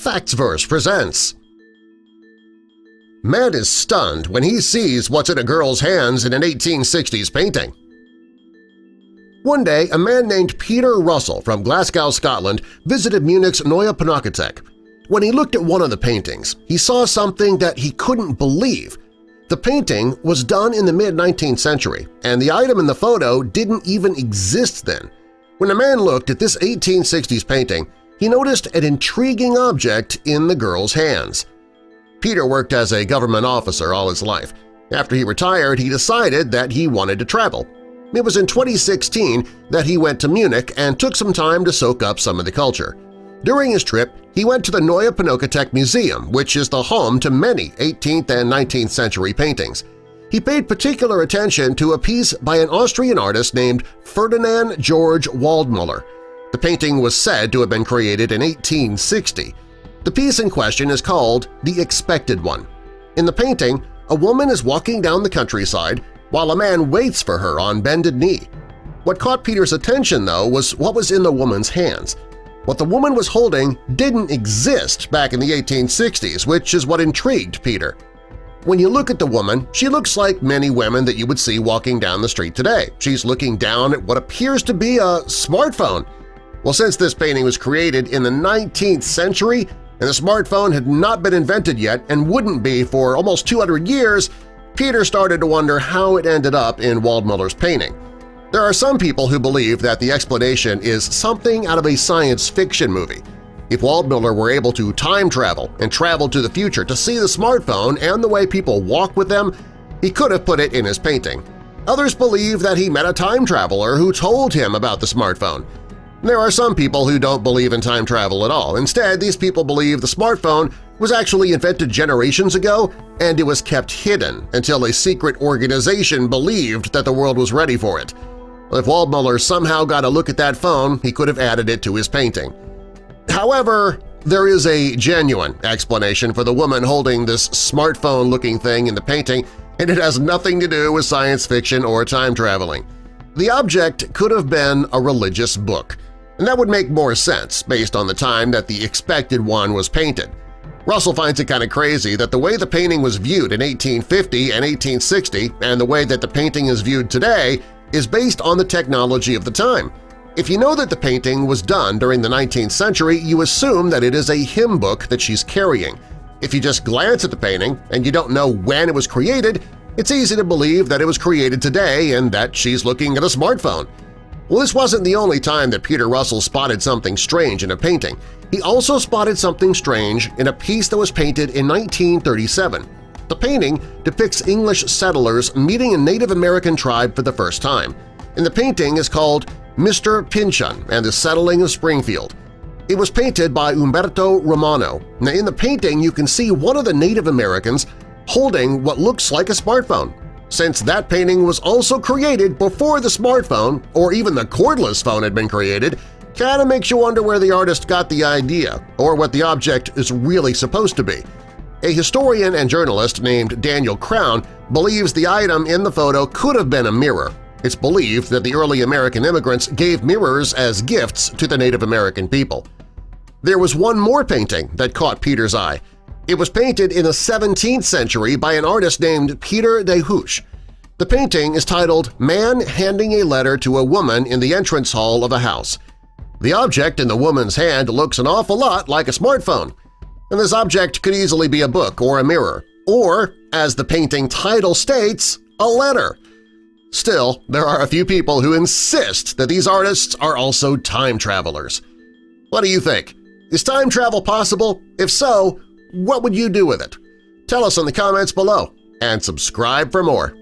Factsverse presents. Man is stunned when he sees what's in a girl's hands in an 1860s painting. One day, a man named Peter Russell from Glasgow, Scotland, visited Munich's Neue Pinakothek. When he looked at one of the paintings, he saw something that he couldn't believe. The painting was done in the mid-19th century, and the item in the photo didn't even exist then. When the man looked at this 1860s painting, he noticed an intriguing object in the girl's hands. Peter worked as a government officer all his life. After he retired, he decided that he wanted to travel. It was in 2016 that he went to Munich and took some time to soak up some of the culture. During his trip, he went to the Neue Pinakothek Museum, which is the home to many 18th and 19th century paintings. He paid particular attention to a piece by an Austrian artist named Ferdinand Georg Waldmüller. The painting was said to have been created in 1860. The piece in question is called The Expected One. In the painting, a woman is walking down the countryside while a man waits for her on bended knee. What caught Peter's attention, though, was what was in the woman's hands. What the woman was holding didn't exist back in the 1860s, which is what intrigued Peter. When you look at the woman, she looks like many women that you would see walking down the street today. She's looking down at what appears to be a smartphone. Well, since this painting was created in the 19th century and the smartphone had not been invented yet and wouldn't be for almost 200 years, Peter started to wonder how it ended up in Waldmüller's painting. There are some people who believe that the explanation is something out of a science fiction movie. If Waldmüller were able to time travel and travel to the future to see the smartphone and the way people walk with them, he could have put it in his painting. Others believe that he met a time traveler who told him about the smartphone. There are some people who don't believe in time travel at all. Instead, these people believe the smartphone was actually invented generations ago and it was kept hidden until a secret organization believed that the world was ready for it. If Waldmüller somehow got a look at that phone, he could have added it to his painting. However, there is a genuine explanation for the woman holding this smartphone-looking thing in the painting, and it has nothing to do with science fiction or time traveling. The object could have been a religious book, and that would make more sense based on the time that The Expected One was painted. Russell finds it kind of crazy that the way the painting was viewed in 1850 and 1860 and the way that the painting is viewed today is based on the technology of the time. If you know that the painting was done during the 19th century, you assume that it is a hymn book that she's carrying. If you just glance at the painting and you don't know when it was created, it's easy to believe that it was created today and that she's looking at a smartphone. Well, this wasn't the only time that Peter Russell spotted something strange in a painting. He also spotted something strange in a piece that was painted in 1937. The painting depicts English settlers meeting a Native American tribe for the first time, and the painting is called Mr. Pynchon and the Settling of Springfield. It was painted by Umberto Romano. Now, in the painting, you can see one of the Native Americans holding what looks like a smartphone. Since that painting was also created before the smartphone or even the cordless phone had been created, kind of makes you wonder where the artist got the idea or what the object is really supposed to be. A historian and journalist named Daniel Crown believes the item in the photo could have been a mirror. It's believed that the early American immigrants gave mirrors as gifts to the Native American people. There was one more painting that caught Peter's eye. It was painted in the 17th century by an artist named Peter de Hooch. The painting is titled Man Handing a Letter to a Woman in the Entrance Hall of a House. The object in the woman's hand looks an awful lot like a smartphone, and this object could easily be a book or a mirror, or, as the painting title states, a letter. Still, there are a few people who insist that these artists are also time travelers. What do you think? Is time travel possible? If so, what would you do with it? Tell us in the comments below, and subscribe for more.